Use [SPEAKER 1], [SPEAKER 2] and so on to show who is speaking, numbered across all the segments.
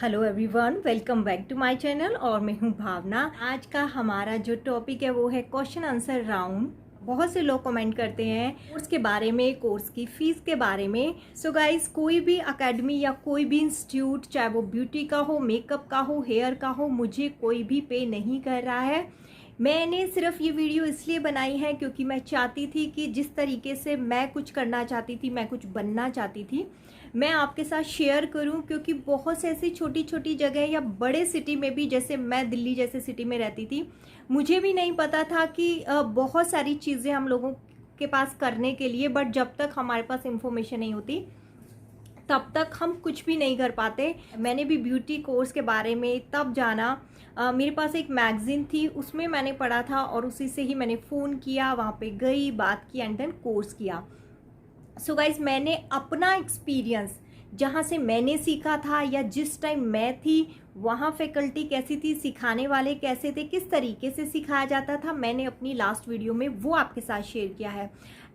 [SPEAKER 1] Hello everyone, welcome back to my channel और मैं हूं भावना। आज का हमारा जो टॉपिक है वो है क्वेश्चन आंसर राउंड। बहुत से लोग कमेंट करते हैं कोर्स के बारे में, कोर्स की फीस के बारे में। सो गाइस, कोई भी एकेडमी या कोई भी इंस्टीट्यूट, चाहे वो ब्यूटी का हो, मेकअप का हो, हेयर का हो, मुझे कोई भी पे नहीं कर रहा है। मैंने सिर्फ ये वीडियो इसलिए बनाई है क्योंकि मैं चाहती थी कि जिस तरीके से मैं कुछ करना चाहती थी, मैं कुछ बनना चाहती थी, मैं आपके साथ शेयर करूं। क्योंकि बहुत से ऐसी छोटी छोटी जगह या बड़े सिटी में भी, जैसे मैं दिल्ली जैसे सिटी में रहती थी, मुझे भी नहीं पता था कि बहुत सारी चीज़ें हम लोगों के पास करने के लिए, बट जब तक हमारे पास इंफॉर्मेशन नहीं होती तब तक हम कुछ भी नहीं कर पाते। मैंने भी ब्यूटी कोर्स के बारे में तब जाना, मेरे पास एक मैगजीन थी, उसमें मैंने पढ़ा था और उसी से ही मैंने फ़ोन किया, वहाँ पे गई, बात की एंड देन कोर्स किया। सो गाइज, मैंने अपना एक्सपीरियंस, जहाँ से मैंने सीखा था या जिस टाइम मैं थी वहाँ फैकल्टी कैसी थी, सिखाने वाले कैसे थे, किस तरीके से सिखाया जाता था, मैंने अपनी लास्ट वीडियो में वो आपके साथ शेयर किया है।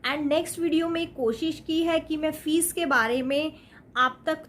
[SPEAKER 1] एंड नेक्स्ट वीडियो में कोशिश की है कि मैं फ़ीस के बारे में आप तक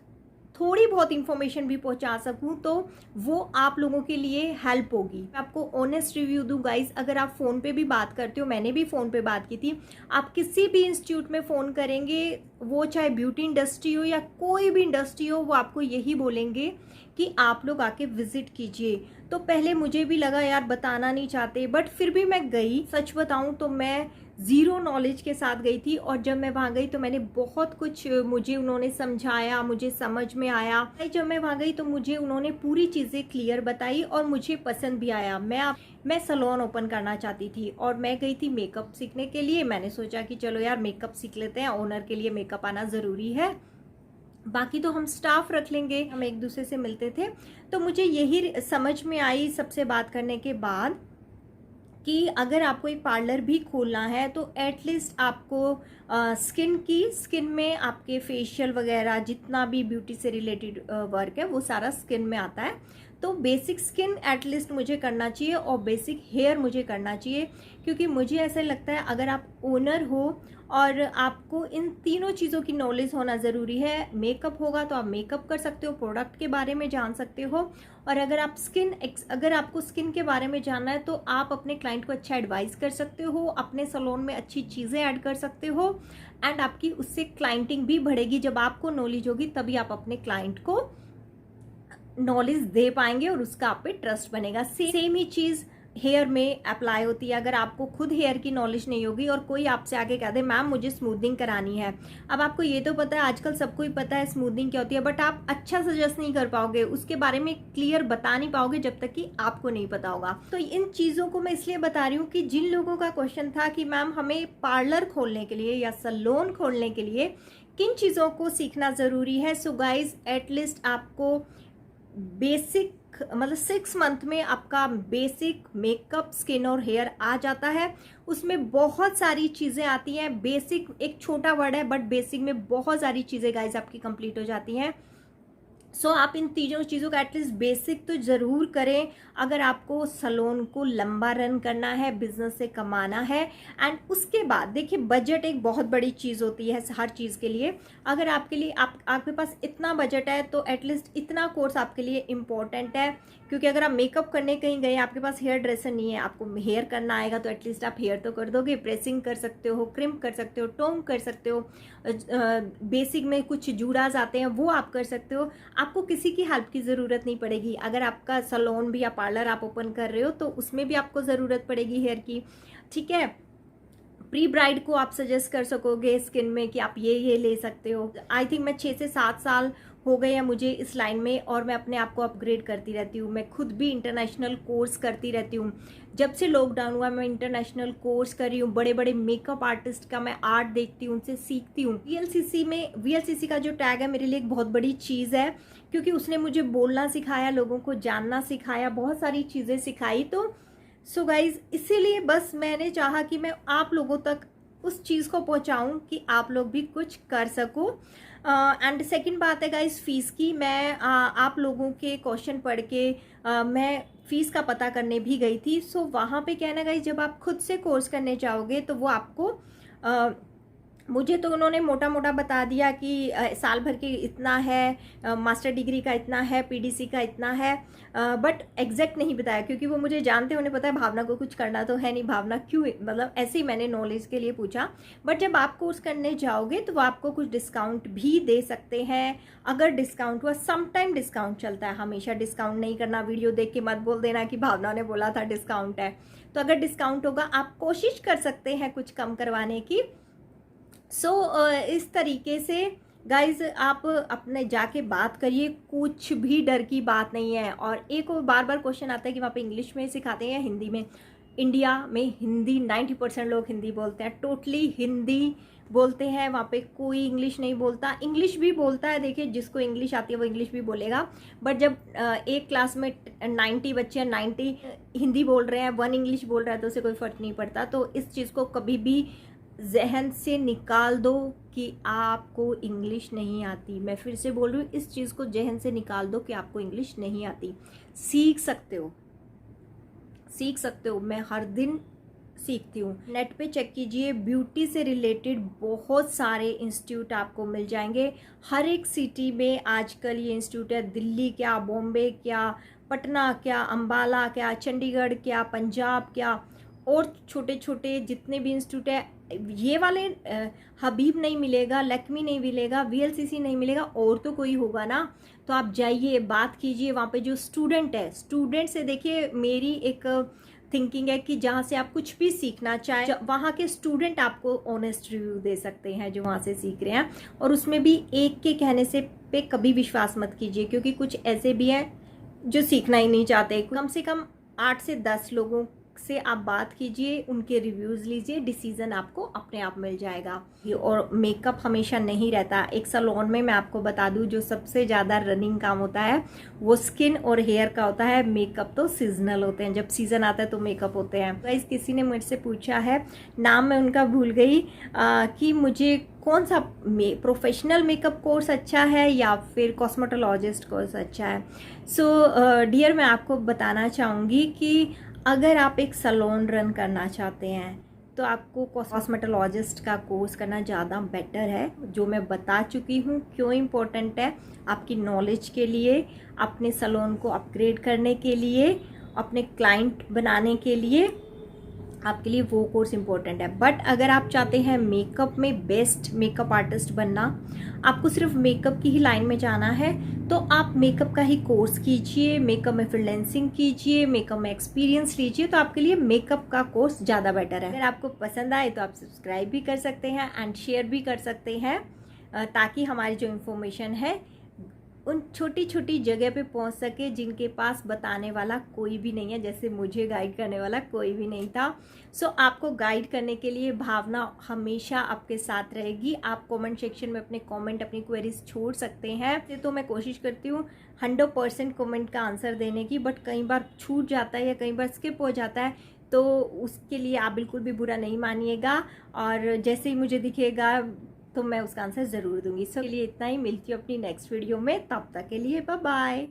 [SPEAKER 1] थोड़ी बहुत इंफॉर्मेशन भी पहुंचा सकूं, तो वो आप लोगों के लिए हेल्प होगी। मैं आपको ऑनेस्ट रिव्यू दूं गाइस, अगर आप फ़ोन पे भी बात करते हो, मैंने भी फ़ोन पे बात की थी, आप किसी भी इंस्टीट्यूट में फ़ोन करेंगे, वो चाहे ब्यूटी इंडस्ट्री हो या कोई भी इंडस्ट्री हो, वो आपको यही बोलेंगे कि आप लोग आके विजिट कीजिए। तो पहले मुझे भी लगा यार बताना नहीं चाहते, बट फिर भी मैं गई। सच बताऊं तो मैं ज़ीरो नॉलेज के साथ गई थी, और जब मैं वहाँ गई तो मैंने बहुत कुछ, मुझे उन्होंने समझाया, मुझे समझ में आया। जब मैं वहाँ गई तो मुझे उन्होंने पूरी चीज़ें क्लियर बताई और मुझे पसंद भी आया। मैं सैलून ओपन करना चाहती थी और मैं गई थी मेकअप सीखने के लिए। मैंने सोचा कि चलो यार मेकअप सीख लेते हैं, ओनर के लिए मेकअप आना ज़रूरी है, बाकी तो हम स्टाफ रख लेंगे। हम एक दूसरे से मिलते थे, तो मुझे यही समझ में आई सबसे बात करने के बाद कि अगर आपको एक पार्लर भी खोलना है तो एटलीस्ट आपको स्किन में आपके फेशियल वगैरह जितना भी ब्यूटी से रिलेटेड वर्क है वो सारा स्किन में आता है। तो बेसिक स्किन एटलीस्ट मुझे करना चाहिए और बेसिक हेयर मुझे करना चाहिए, क्योंकि मुझे ऐसा लगता है अगर आप ओनर हो और आपको इन तीनों चीज़ों की नॉलेज होना ज़रूरी है। मेकअप होगा तो आप मेकअप कर सकते हो, प्रोडक्ट के बारे में जान सकते हो, और अगर आपको स्किन के बारे में जानना है तो आप अपने क्लाइंट को अच्छा एडवाइस कर सकते हो, अपने सैलून में अच्छी चीज़ें ऐड कर सकते हो, एंड आपकी उससे क्लाइंटिंग भी बढ़ेगी। जब आपको नॉलेज होगी तभी आप अपने क्लाइंट को नॉलेज दे पाएंगे और उसका आप पे ट्रस्ट बनेगा। सेम ही चीज़ हेयर में अप्लाई होती है। अगर आपको खुद हेयर की नॉलेज नहीं होगी और कोई आपसे आगे कह दे मैम मुझे स्मूथनिंग करानी है, अब आपको ये तो पता है, आजकल सबको ही पता है स्मूथनिंग क्या होती है, बट आप अच्छा सजेस्ट नहीं कर पाओगे, उसके बारे में क्लियर बता नहीं पाओगे जब तक कि आपको नहीं पता होगा। तो इन चीज़ों को मैं इसलिए बता रही हूँ कि जिन लोगों का क्वेश्चन था कि मैम हमें पार्लर खोलने के लिए या सैलून खोलने के लिए किन चीज़ों को सीखना ज़रूरी है। सो गाइज, एटलीस्ट आपको बेसिक, मतलब 6 मंथ में आपका बेसिक मेकअप, स्किन और हेयर आ जाता है। उसमें बहुत सारी चीज़ें आती हैं। बेसिक एक छोटा वर्ड है, बट बेसिक में बहुत सारी चीज़ें गाइज आपकी कंप्लीट हो जाती हैं। सो आप इन तीनों चीज़ों का एटलीस्ट बेसिक तो ज़रूर करें अगर आपको सैलून को लंबा रन करना है, बिजनेस से कमाना है। एंड उसके बाद देखिए, बजट एक बहुत बड़ी चीज़ होती है हर चीज़ के लिए। अगर आपके लिए आपके पास इतना बजट है तो एटलीस्ट इतना कोर्स आपके लिए इम्पॉर्टेंट है, क्योंकि अगर आप मेकअप करने कहीं गए, आपके पास हेयर ड्रेसर नहीं है, आपको हेयर करना आएगा, तो एटलीस्ट आप हेयर तो कर दोगे, प्रेसिंग कर सकते हो, क्रिम्प कर सकते हो, टोम कर सकते हो, बेसिक में कुछ जूड़ास आते हैं वो आप कर सकते हो। आपको किसी की हेल्प की ज़रूरत नहीं पड़ेगी। अगर आपका सैलून भी या पार्लर आप ओपन कर रहे हो तो उसमें भी आपको ज़रूरत पड़ेगी हेयर की, ठीक है। प्री ब्राइड को आप सजेस्ट कर सकोगे स्किन में कि आप ये ले सकते हो। आई थिंक मैं 6 से 7 साल हो गए हैं मुझे इस लाइन में, और मैं अपने आप को अपग्रेड करती रहती हूँ। मैं खुद भी इंटरनेशनल कोर्स करती रहती हूँ। जब से लॉकडाउन हुआ मैं इंटरनेशनल कोर्स कर रही हूँ। बड़े बड़े मेकअप आर्टिस्ट का मैं आर्ट देखती हूँ, उनसे सीखती हूँ। वीएलसीसी का जो टैग है मेरे लिए एक बहुत बड़ी चीज़ है, क्योंकि उसने मुझे बोलना सिखाया, लोगों को जानना सिखाया, बहुत सारी चीज़ें सिखाई। तो सो गाइज, इसीलिए बस मैंने चाहा कि मैं आप लोगों तक उस चीज़ को पहुंचाऊं कि आप लोग भी कुछ कर सको। एंड सेकंड बात है गाइज फीस की। मैं आप लोगों के क्वेश्चन पढ़ के मैं फ़ीस का पता करने भी गई थी। सो वहाँ पे क्या है ना गाइज, जब आप खुद से कोर्स करने जाओगे तो वो आपको मुझे तो उन्होंने मोटा मोटा बता दिया कि साल भर की इतना है, मास्टर डिग्री का इतना है, पीडीसी का इतना है, बट एग्जैक्ट नहीं बताया, क्योंकि वो मुझे जानते हैं, उन्हें पता है भावना को कुछ करना तो है नहीं, भावना क्यों, मतलब ऐसे ही मैंने नॉलेज के लिए पूछा। बट जब आप कोर्स करने जाओगे तो वो आपको कुछ डिस्काउंट भी दे सकते हैं, अगर डिस्काउंट हुआ। सम टाइम डिस्काउंट चलता है, हमेशा डिस्काउंट नहीं करना। वीडियो देख के मत बोल देना कि भावना ने बोला था डिस्काउंट है। तो अगर डिस्काउंट होगा आप कोशिश कर सकते हैं कुछ कम करवाने की। इस तरीके से गाइज आप अपने जाके बात करिए, कुछ भी डर की बात नहीं है। और एक और बार बार क्वेश्चन आता है कि वहाँ पे इंग्लिश में सिखाते हैं या हिंदी में। इंडिया में हिंदी 90% लोग हिंदी बोलते हैं, टोटली हिंदी बोलते हैं, वहाँ पे कोई इंग्लिश नहीं बोलता। इंग्लिश भी बोलता है, देखिए जिसको इंग्लिश आती है वो इंग्लिश भी बोलेगा। बट जब एक क्लास में 90 बच्चे 90 हिंदी बोल रहे हैं, 1 इंग्लिश बोल रहा है, तो उसे कोई फ़र्क नहीं पड़ता। तो इस चीज़ को कभी भी जहन से निकाल दो कि आपको इंग्लिश नहीं आती। मैं फिर से बोल रही हूँ, इस चीज़ को जहन से निकाल दो कि आपको इंग्लिश नहीं आती। सीख सकते हो, सीख सकते हो। मैं हर दिन सीखती हूँ। नेट पे चेक कीजिए, ब्यूटी से रिलेटेड बहुत सारे इंस्टीट्यूट आपको मिल जाएंगे। हर एक सिटी में आजकल ये इंस्टीट्यूट है, दिल्ली क्या, बॉम्बे क्या, पटना क्या, अम्बाला क्या, चंडीगढ़ क्या, पंजाब क्या, और छोटे छोटे जितने भी इंस्टीट्यूट है। ये वाले हबीब नहीं मिलेगा, लक्ष्मी नहीं मिलेगा, वीएलसीसी नहीं मिलेगा, और तो कोई होगा ना। तो आप जाइए, बात कीजिए वहाँ पे जो स्टूडेंट है, स्टूडेंट से। देखिए मेरी एक थिंकिंग है कि जहाँ से आप कुछ भी सीखना चाहें, वहाँ के स्टूडेंट आपको ऑनेस्ट रिव्यू दे सकते हैं जो वहाँ से सीख रहे हैं। और उसमें भी एक के कहने से पे कभी विश्वास मत कीजिए, क्योंकि कुछ ऐसे भी हैं जो सीखना ही नहीं चाहते। कम से कम 8 से 10 लोगों से आप बात कीजिए, उनके रिव्यूज़ लीजिए, डिसीज़न आपको अपने आप मिल जाएगा। और मेकअप हमेशा नहीं रहता। एक सैलून में मैं आपको बता दूं, जो सबसे ज़्यादा रनिंग काम होता है वो स्किन और हेयर का होता है। मेकअप तो सीजनल होते हैं, जब सीज़न आता है तो मेकअप होते हैं। गाइस किसी ने मुझसे पूछा है, नाम मैं उनका भूल गई, कि मुझे कौन सा प्रोफेशनल मेकअप कोर्स अच्छा है या फिर कॉस्मेटोलॉजिस्ट कोर्स अच्छा है। डियर मैं आपको बताना चाहूँगी कि अगर आप एक सैलून रन करना चाहते हैं तो आपको कॉस्मेटोलॉजिस्ट का कोर्स करना ज़्यादा बेटर है, जो मैं बता चुकी हूँ क्यों इम्पोर्टेंट है आपकी नॉलेज के लिए, अपने सैलून को अपग्रेड करने के लिए, अपने क्लाइंट बनाने के लिए, आपके लिए वो कोर्स इम्पोर्टेंट है। बट अगर आप चाहते हैं मेकअप में बेस्ट मेकअप आर्टिस्ट बनना, आपको सिर्फ मेकअप की ही लाइन में जाना है, तो आप मेकअप का ही कोर्स कीजिए, मेकअप में फ्रीलांसिंग कीजिए, मेकअप में एक्सपीरियंस लीजिए, तो आपके लिए मेकअप का कोर्स ज़्यादा बेटर है। अगर आपको पसंद आए तो आप सब्सक्राइब भी कर सकते हैं एंड शेयर भी कर सकते हैं, ताकि हमारी जो इन्फॉर्मेशन है उन छोटी छोटी जगह पे पहुंच सके जिनके पास बताने वाला कोई भी नहीं है, जैसे मुझे गाइड करने वाला कोई भी नहीं था। आपको गाइड करने के लिए भावना हमेशा आपके साथ रहेगी। आप कमेंट सेक्शन में अपने कमेंट, अपनी क्वेरीज छोड़ सकते हैं। तो मैं कोशिश करती हूँ 100% कमेंट का आंसर देने की, बट कई बार छूट जाता है या कई बार स्किप हो जाता है, तो उसके लिए आप बिल्कुल भी बुरा नहीं मानिएगा। और जैसे ही मुझे दिखेगा तो मैं उसका आंसर ज़रूर दूंगी। के लिए इतना ही, मिलती हूँ अपनी नेक्स्ट वीडियो में, तब तक के लिए बाय बाय।